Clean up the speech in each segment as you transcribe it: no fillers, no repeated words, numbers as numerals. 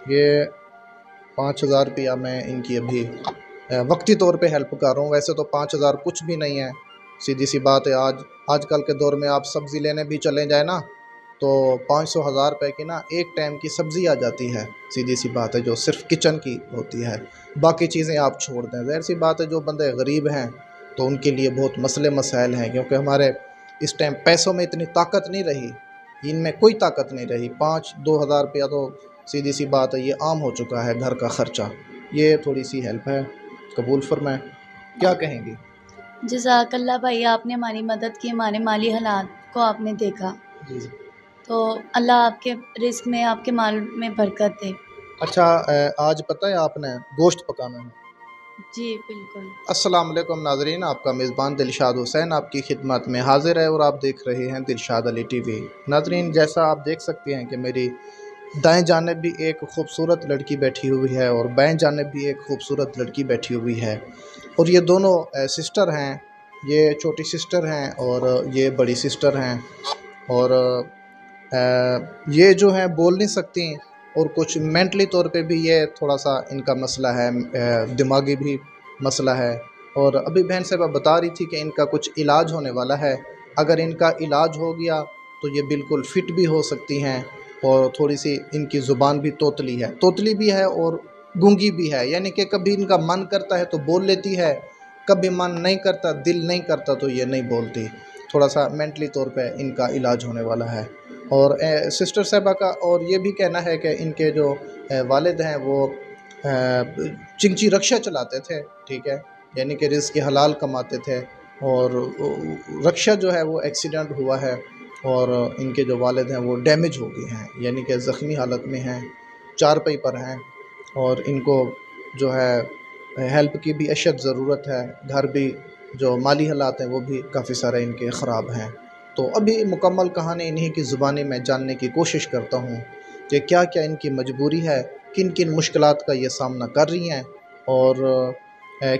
یہ 5,000 روپیہ میں ان کی ابھی وقتی طور پہ ہیلپ کر رہا ہوں. ویسے تو 5,000 کچھ بھی نہیں ہے، سیدھی سی بات ہے. آج کل کے دور میں آپ سبزی لینے بھی چلے جائیں نا تو 500,000 روپے کی نا ایک ٹائم کی سبزی آ جاتی ہے. سیدھی سی بات ہے، جو صرف کچن کی ہوتی ہے. باقی چیزیں آپ چھوڑ دیں. ظاہر سی بات ہے جو بندے غریب ہیں تو ان کے لیے بہت مسئلے مسائل ہیں، کیونکہ ہمارے اس ٹائم پیسوں میں اتنی طاقت نہیں رہی، ان میں کوئی طاقت نہیں رہی. 2,000 روپیہ تو سیدھی سی بات ہے یہ عام ہو چکا ہے گھر کا خرچہ. یہ تھوڑی سی ہیلپ ہے، قبول فرمائیں. کیا کہیں گی؟ جزاک اللہ بھائی، آپ نے ہماری مدد کی، ہمارے مالی حالات کو آپ نے دیکھا، جی. تو اللہ آپ کے رزق میں، آپ کے مال میں برکت دے. اچھا، آج پتہ ہے آپ نے گوشت پکانا ہے؟ جی بالکل. السلام علیکم ناظرین، آپ کا میزبان دلشاد حسین آپ کی خدمت میں حاضر ہے اور آپ دیکھ رہے ہیں دلشاد علی ٹی وی. ناظرین، جیسا آپ دیکھ سکتے ہیں کہ میری دائیں جانب بھی ایک خوبصورت لڑکی بیٹھی ہوئی ہے اور بائیں جانب بھی ایک خوبصورت لڑکی بیٹھی ہوئی ہے، اور یہ دونوں سسٹر ہیں. یہ چھوٹی سسٹر ہیں اور یہ بڑی سسٹر ہیں، اور یہ جو ہیں بول نہیں سکتی، اور کچھ مینٹلی طور پہ بھی یہ تھوڑا سا ان کا مسئلہ ہے، دماغی بھی مسئلہ ہے. اور ابھی بہن صاحبہ بتا رہی تھی کہ ان کا کچھ علاج ہونے والا ہے. اگر ان کا علاج ہو گیا تو یہ بالکل فٹ بھی ہو سکتی ہیں، اور تھوڑی سی ان کی زبان بھی توتلی بھی ہے اور گونگی بھی ہے. یعنی کہ کبھی ان کا من کرتا ہے تو بول لیتی ہے، کبھی من نہیں کرتا، دل نہیں کرتا تو یہ نہیں بولتی. تھوڑا سا مینٹلی طور پہ ان کا علاج ہونے والا ہے. اور سسٹر صاحبہ کا اور یہ بھی کہنا ہے کہ ان کے جو والد ہیں وہ چنچی رکشہ چلاتے تھے، ٹھیک ہے، یعنی کہ رزق حلال کماتے تھے، اور رکشہ جو ہے وہ ایکسیڈنٹ ہوا ہے، اور ان کے جو والد ہیں وہ ڈیمیج ہو گئے ہیں، یعنی کہ زخمی حالت میں ہیں، چارپائی پر ہیں، اور ان کو جو ہے ہیلپ کی بھی اشد ضرورت ہے. گھر بھی جو مالی حالات ہیں وہ بھی کافی سارے ان کے خراب ہیں. تو ابھی مکمل کہانی انہی کی زبانی میں جاننے کی کوشش کرتا ہوں کہ کیا کیا ان کی مجبوری ہے، کن کن مشکلات کا یہ سامنا کر رہی ہیں، اور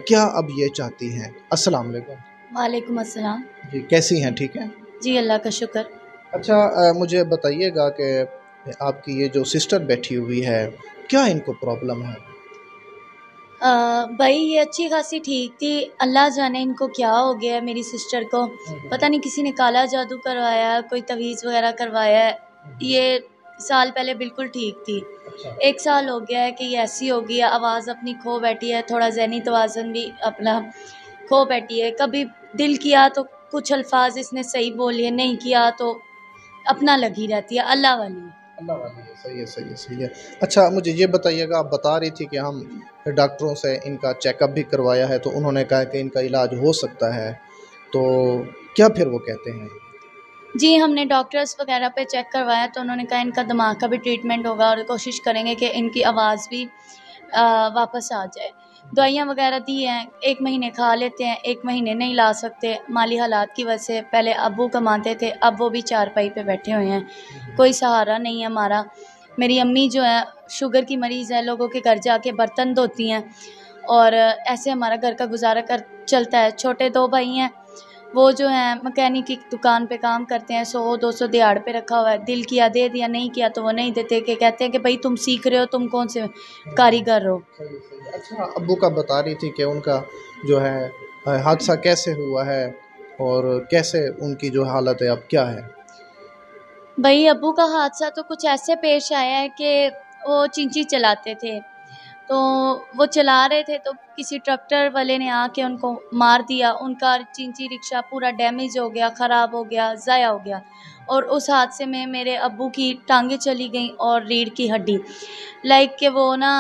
کیا اب یہ چاہتی ہیں. السلام علیکم. وعلیکم السلام. جی، کیسی ہیں؟ ٹھیک ہیں؟ جی اللہ کا شکر. اچھا، مجھے بتائیے گا کہ آپ کی یہ جو سسٹر بیٹھی ہوئی ہے کیا ان کو پرابلم ہے؟ بھائی یہ اچھی خاصی ٹھیک تھی، اللہ جانے ان کو کیا ہو گیا ہے. میری سسٹر کو پتہ نہیں کسی نے کالا جادو کروایا ہے، کوئی تعویذ وغیرہ کروایا ہے. یہ سال پہلے بالکل ٹھیک تھی، 1 سال ہو گیا ہے کہ یہ ایسی ہو گئی ہے، آواز اپنی کھو بیٹھی ہے، تھوڑا ذہنی توازن بھی اپنا کھو بیٹھی ہے. کبھی دل کیا تو کچھ الفاظ اس نے صحیح بولیے، نہیں کیا تو اپنا لگی رہتی ہے. اللہ والی. اللہ والی ہے. صحیح ہے، صحیح ہے، صحیح ہے. اچھا، مجھے یہ بتائیے گا، آپ بتا رہی تھی کہ ہم ڈاکٹروں سے ان کا چیک اپ بھی کروایا ہے تو انہوں نے کہا کہ ان کا علاج ہو سکتا ہے، تو کیا پھر وہ کہتے ہیں؟ جی ہم نے ڈاکٹرز وغیرہ پہ چیک کروایا تو انہوں نے کہا ان کا دماغ کا بھی ٹریٹمنٹ ہوگا اور کوشش کریں گے کہ ان کی آواز بھی واپس آ جائے. دوائیاں وغیرہ دی ہیں، 1 مہینے کھا لیتے ہیں، 1 مہینے نہیں لا سکتے مالی حالات کی وجہ سے. پہلے ابو کماتے تھے، اب وہ بھی چارپائی پہ بیٹھے ہوئے ہیں، کوئی سہارا نہیں ہے ہمارا. میری امی جو ہے شوگر کی مریض ہے، لوگوں کے گھر جا کے برتن دھوتی ہیں، اور ایسے ہمارا گھر کا گزارا چلتا ہے. چھوٹے 2 بھائی ہیں، وہ جو ہیں مکینک کی دکان پہ کام کرتے ہیں، 100-200 دیہڑ پہ رکھا ہوا ہے. دل کیا دے دیا، نہیں کیا تو وہ نہیں دیتے، کہ کہتے ہیں کہ بھائی تم سیکھ رہے ہو، تم کون سے کاریگر ہو. اچھا، ابو کا بتا رہی تھی کہ ان کا جو ہے حادثہ کیسے ہوا ہے اور کیسے ان کی جو حالت ہے اب کیا ہے؟ بھائی ابو کا حادثہ تو کچھ ایسے پیش آیا ہے کہ وہ چینچی چلاتے تھے، تو وہ چلا رہے تھے تو کسی ٹریکٹر والے نے آ کے ان کو مار دیا. ان کا چینچی رکشہ پورا ڈیمیج ہو گیا، خراب ہو گیا، ضائع ہو گیا. اور اس حادثے میں میرے ابو کی ٹانگیں چلی گئیں اور ریڑھ کی ہڈی، لائک کہ وہ نا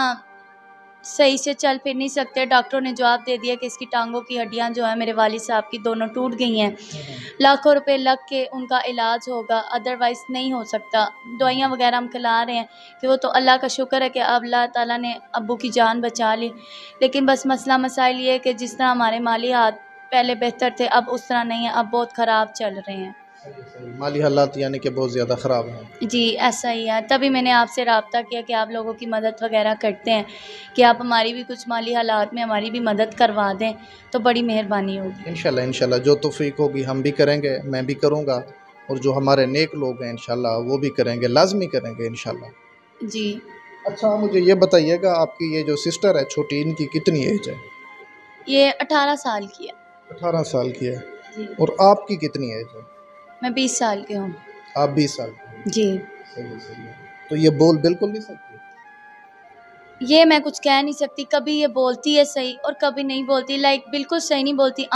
صحیح سے چل پھر نہیں سکتے. ڈاکٹروں نے جواب دے دیا کہ اس کی ٹانگوں کی ہڈیاں جو ہیں میرے والد صاحب کی دونوں ٹوٹ گئی ہیں، لاکھوں روپے لگ کے ان کا علاج ہوگا، ادروائز نہیں ہو سکتا. دوائیاں وغیرہ ہم کھلا رہے ہیں کہ وہ تو اللہ کا شکر ہے کہ اب اللہ تعالیٰ نے ابو کی جان بچا لی. لیکن بس مسئلہ مسائل یہ ہے کہ جس طرح ہمارے مالی ہاتھ پہلے بہتر تھے اب اس طرح نہیں ہے، اب بہت خراب چل رہے ہیں. مالی حالات یعنی کہ بہت زیادہ خراب ہیں. جی ایسا ہی ہے، تبھی میں نے آپ سے رابطہ کیا کہ آپ لوگوں کی مدد وغیرہ کرتے ہیں، کہ آپ ہماری بھی کچھ مالی حالات میں ہماری بھی مدد کروا دیں تو بڑی مہربانی ہوگی. انشاءاللہ انشاءاللہ جو توفیق ہوگی ہم بھی کریں گے، میں بھی کروں گا، اور جو ہمارے نیک لوگ ہیں انشاءاللہ وہ بھی کریں گے، لازمی کریں گے انشاءاللہ. جی अच्छा मुझे ये बताइएगा, आपकी ये जो सिस्टर है छोटी, इनकी कितनी एज है? ये 18 साल की है। 18 साल की है। जी। और आपकी कितनी एज है? मैं 20 साल की हूँ। आप 20 साल की हैं। जी। सही है, सही है। तो ये बोल बिल्कुल नहीं सकती? ये मैं कुछ कह नहीं सकती, कभी ये बोलती है सही और कभी नहीं बोलती, लाइक बिल्कुल सही नहीं बोलती,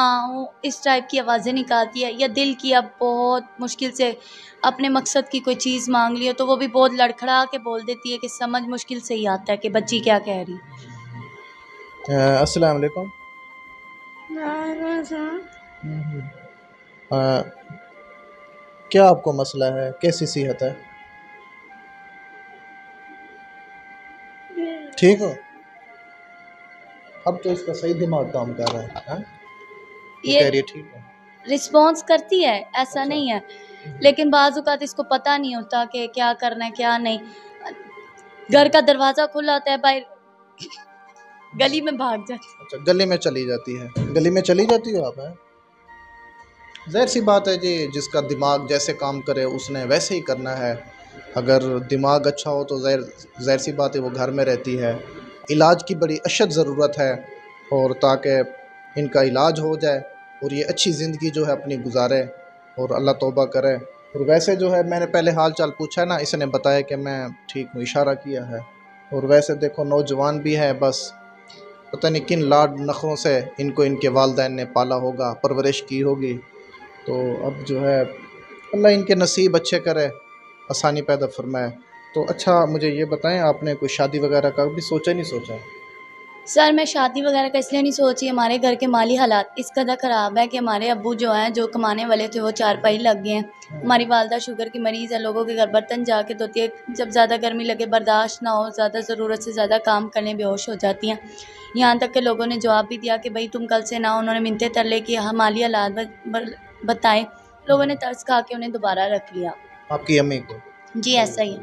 इस टाइप की आवाज़ें निकालती है, या दिल की अब बहुत मुश्किल से अपने मकसद की कोई चीज़ मांग ली हो तो वो भी बहुत लड़खड़ा के बोल देती है कि समझ मुश्किल से ही आता है कि बच्ची क्या कह रही। अस्सलाम वालेकुम। हम्म। अ, क्या आपको मसला है? कैसी सेहत है? ठीक हो? अब तो इसका सही दिमाग काम कर रहा है, हाँ? वो ये कह रही है ठीक है। रिस्पॉन्स करती है, ऐसा अच्छा। नहीं है, लेकिन बाज़ औक़ात इसको पता नहीं होता कि क्या करना है क्या नहीं। घर का दरवाज़ा खुला होता है, बाहर गली में भाग जाती है। अच्छा, गली में चली जाती है। गली में चली जाती हो आप, हैं? ज़ाहिर सी बात है जी, जिसका दिमाग जैसे काम करे उसने वैसे ही करना है। अगर दिमाग अच्छा हो तो ज़ाहिर सी बात है वो घर में रहती है। इलाज की बड़ी अशद ज़रूरत है, और ताकि इनका इलाज हो जाए और ये अच्छी ज़िंदगी जो है अपनी गुजारे और अल्लाह तौबा करे। और वैसे जो है मैंने पहले हाल चाल पूछा है ना, इसने बताया कि मैं ठीक हूँ, इशारा किया है। और वैसे देखो नौजवान भी है, बस पता नहीं किन लाड नखरों से इनको इनके वालिदैन ने पाला होगा, परवरिश की होगी। तो अब जो है अल्लाह इनके नसीब अच्छे करे, आसानी पैदा फरमाए। तो अच्छा मुझे ये बताएं, आपने कोई शादी वगैरह का भी सोचा नहीं सोचा? सर मैं शादी वगैरह का इसलिए नहीं सोची, हमारे घर के माली हालात इस कदर ख़राब है कि हमारे अब्बू जो हैं, जो कमाने वाले थे, वो चारपाई लग गए हैं। हमारी वालदा शुगर की मरीज़ है, लोगों के घर बर्तन जाके धोती है, जब ज़्यादा गर्मी लगे, बर्दाश्त ना हो, ज़्यादा ज़रूरत से ज़्यादा काम करने बेहोश हो जाती हैं। यहाँ तक कि लोगों ने जवाब भी दिया कि भाई तुम कल से ना आओ, उन्होंने मिन्नतें तरले कि हम माली हालात बताएं, लोगों ने तरस खा के उन्हें दोबारा रख लिया। आपकी अम्मी को? जी ऐसा ही है।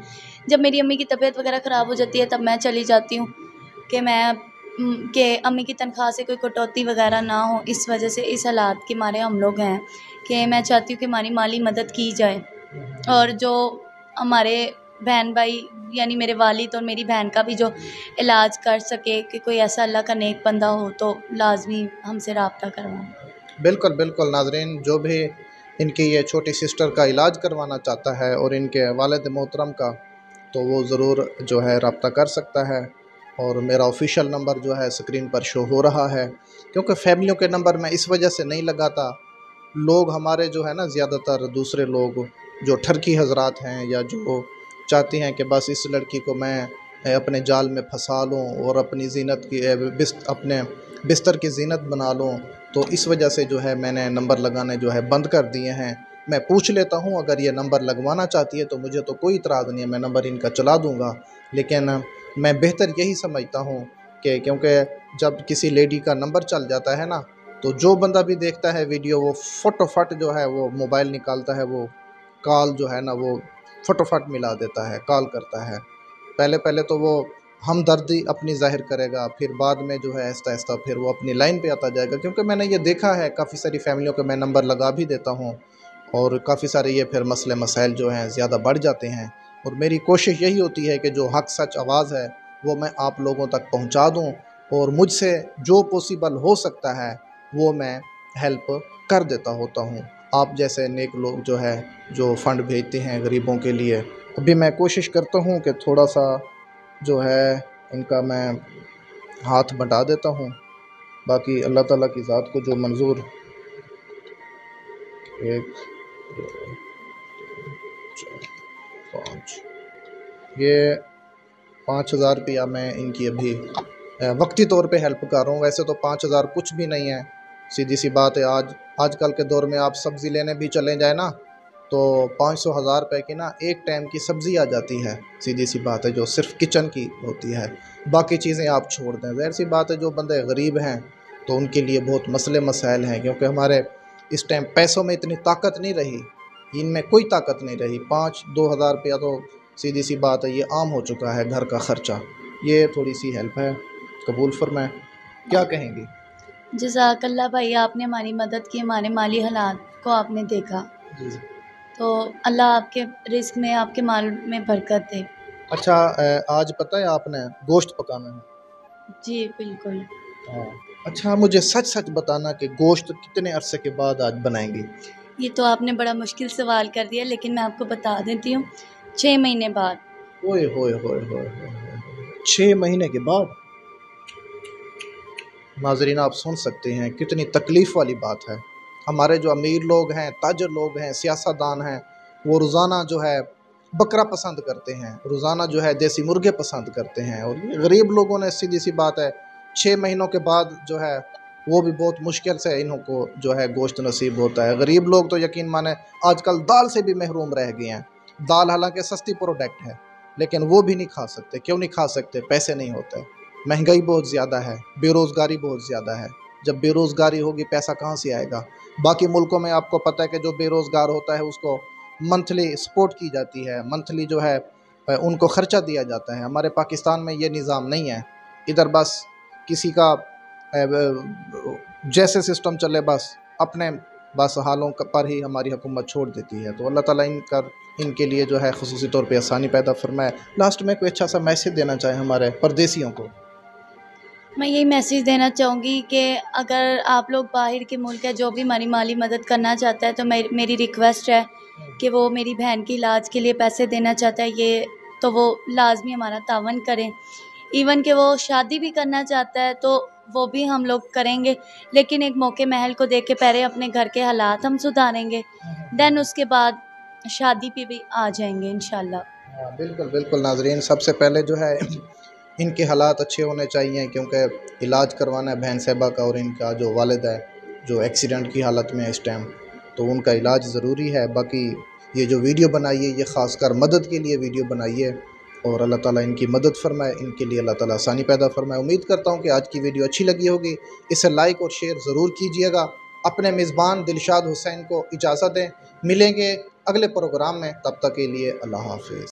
जब मेरी अम्मी की तबीयत वगैरह ख़राब हो जाती है तब मैं चली जाती हूँ कि कि अम्मी की तनख्वाह से कोई कटौती वगैरह ना हो। इस वजह से इस हालात के मारे हम लोग हैं कि मैं चाहती हूँ कि हमारी माली मदद की जाए, और जो हमारे बहन भाई यानी मेरे वालिद और मेरी बहन का भी जो इलाज कर सके, कि कोई ऐसा अल्लाह का नेक बंदा हो तो लाजमी हमसे रब्ता करवाएं। बिल्कुल बिल्कुल नाजरीन, जो भी इनकी ये छोटी सिस्टर का इलाज करवाना चाहता है और इनके वालिद मोहतरम का, तो वो ज़रूर जो है रब्ता कर सकता है। और मेरा ऑफिशियल नंबर जो है स्क्रीन पर शो हो रहा है, क्योंकि फैमिलियों के नंबर मैं इस वजह से नहीं लगाता। लोग हमारे जो है ना, ज़्यादातर दूसरे लोग जो ठरकी हजरात हैं, या जो चाहती हैं कि बस इस लड़की को मैं अपने जाल में फंसा लूँ और अपनी ज़ीनत की अपने बिस्तर की ज़ीनत बना लूँ, तो इस वजह से जो है मैंने नंबर लगाने जो है बंद कर दिए हैं। मैं पूछ लेता हूँ, अगर ये नंबर लगवाना चाहती है तो मुझे तो कोई इतराज़ नहीं है, मैं नंबर इनका चला दूँगा। लेकिन मैं बेहतर यही समझता हूँ कि क्योंकि जब किसी लेडी का नंबर चल जाता है ना, तो जो बंदा भी देखता है वीडियो, वो फटोफट जो है वो मोबाइल निकालता है, वो कॉल जो है ना वो फटोफट मिला देता है, कॉल करता है। पहले पहले तो वो हमदर्दी अपनी ज़ाहिर करेगा, फिर बाद में जो है आहिस्ता आहिस्ता फिर वो अपनी लाइन पे आता जाएगा। क्योंकि मैंने ये देखा है काफ़ी सारी फैमिलियों को मैं नंबर लगा भी देता हूँ, और काफ़ी सारे ये फिर मसले मसाइल जो हैं ज़्यादा बढ़ जाते हैं। और मेरी कोशिश यही होती है कि जो हक़ सच आवाज़ है वो मैं आप लोगों तक पहुँचा दूँ, और मुझसे जो पॉसिबल हो सकता है वो मैं हेल्प कर देता होता हूँ। आप जैसे नेक लोग जो है जो फ़ंड भेजते हैं गरीबों के लिए, अभी मैं कोशिश करता हूँ कि थोड़ा सा जो है इनका मैं हाथ बटा देता हूँ। बाकी अल्लाह ताला की ज़ात को जो मंजूर। 1 2 4 5, ये 5,000 रुपया मैं इनकी अभी वक्ती तौर पे हेल्प कर रहा हूँ। वैसे तो 5,000 कुछ भी नहीं है, सीधी सी बात है। आजकल के दौर में आप सब्ज़ी लेने भी चले जाए ना, तो 500 हज़ार रुपये की ना एक टाइम की सब्ज़ी आ जाती है, सीधी सी बात है, जो सिर्फ किचन की होती है। बाकी चीज़ें आप छोड़ दें। ज़ाहिर सी बात है जो बंदे गरीब हैं तो उनके लिए बहुत मसले मसाइल हैं, क्योंकि हमारे इस टाइम पैसों में इतनी ताकत नहीं रही, इनमें कोई ताकत नहीं रही। 5-2 हज़ार रुपया तो सीधी सी बात है ये आम हो चुका है घर का ख़र्चा। ये थोड़ी सी हेल्प है, कबूल फरमाएं। क्या कहेंगी? जज़ाकल्लाह भाई, आपने हमारी मदद की, हमारे माली हालात को आपने देखा, जी। तो अल्लाह आपके रिज़्क़ में, आपके माल में बरकत दे। अच्छा, आज पता है आपने गोश्त पकाना है? जी बिल्कुल। हाँ। अच्छा, मुझे सच सच बताना कि गोश्त कितने अरसे के बाद आज बनाएंगी? ये तो आपने बड़ा मुश्किल सवाल कर दिया, लेकिन मैं आपको बता देती हूँ, 6 महीने बाद। ओए होए होए होए होए, 6 महीने के बाद? नाजरीन, आप सुन सकते हैं कितनी तकलीफ़ वाली बात है। हमारे जो अमीर लोग हैं, ताजर लोग हैं, सियासतदान हैं, वो रोज़ाना जो है बकरा पसंद करते हैं, रोज़ाना जो है देसी मुर्गे पसंद करते हैं, और ये गरीब लोगों ने सीधी सी बात है 6 महीनों के बाद जो है वो भी बहुत मुश्किल से इनको जो है गोश्त नसीब होता है। गरीब लोग तो यकीन माने आजकल दाल से भी महरूम रह गए हैं। दाल हालांकि सस्ती प्रोडक्ट है, लेकिन वो भी नहीं खा सकते। क्यों नहीं खा सकते? पैसे नहीं होते, महंगाई बहुत ज़्यादा है, बेरोज़गारी बहुत ज़्यादा है। जब बेरोज़गारी होगी पैसा कहाँ से आएगा? बाकी मुल्कों में आपको पता है कि जो बेरोज़गार होता है उसको मंथली सपोर्ट की जाती है, मंथली जो है उनको ख़र्चा दिया जाता है। हमारे पाकिस्तान में ये निज़ाम नहीं है। इधर बस किसी का जैसे सिस्टम चले बस अपने बस हालों पर ही हमारी हुकूमत छोड़ देती है। तो अल्लाह ताला इनके लिए जो है ख़ुसूसी तौर पे आसानी पैदा फरमाए। लास्ट में कोई अच्छा सा मैसेज देना चाहें हमारे परदेसियों को? मैं यही मैसेज देना चाहूँगी कि अगर आप लोग बाहर के मुल्क है जो भी हमारी माली मदद करना चाहता है, तो मेरी रिक्वेस्ट है कि वो मेरी बहन के इलाज के लिए पैसे देना चाहता है, ये तो वो लाजमी हमारा तावन करें। इवन कि वो शादी भी करना चाहता है तो वो भी हम लोग करेंगे, लेकिन एक मौके महल को देख के पहले अपने घर के हालात हम सुधारेंगे, देन उसके बाद शादी पे भी आ जाएंगे इंशाल्लाह। हाँ, बिल्कुल बिल्कुल नाजरीन, सबसे पहले जो है इनके हालात अच्छे होने चाहिए, क्योंकि इलाज करवाना है बहन साहबा का, और इनका जो वालिद है जो एक्सीडेंट की हालत में है इस टाइम, तो उनका इलाज ज़रूरी है। बाकी ये जो वीडियो बनाई है ये ख़ासकर मदद के लिए वीडियो बनाई है, और अल्लाह ताला इनकी मदद फरमाए, इनके लिए अल्लाह ताला आसानी पैदा फरमाए। उम्मीद करता हूँ कि आज की वीडियो अच्छी लगी होगी। इसे लाइक और शेयर ज़रूर कीजिएगा। अपने मेज़बान दिलशाद हुसैन को इजाज़त दें, मिलेंगे अगले प्रोग्राम में, तब तक के लिए अल्लाह हाफ़िज़।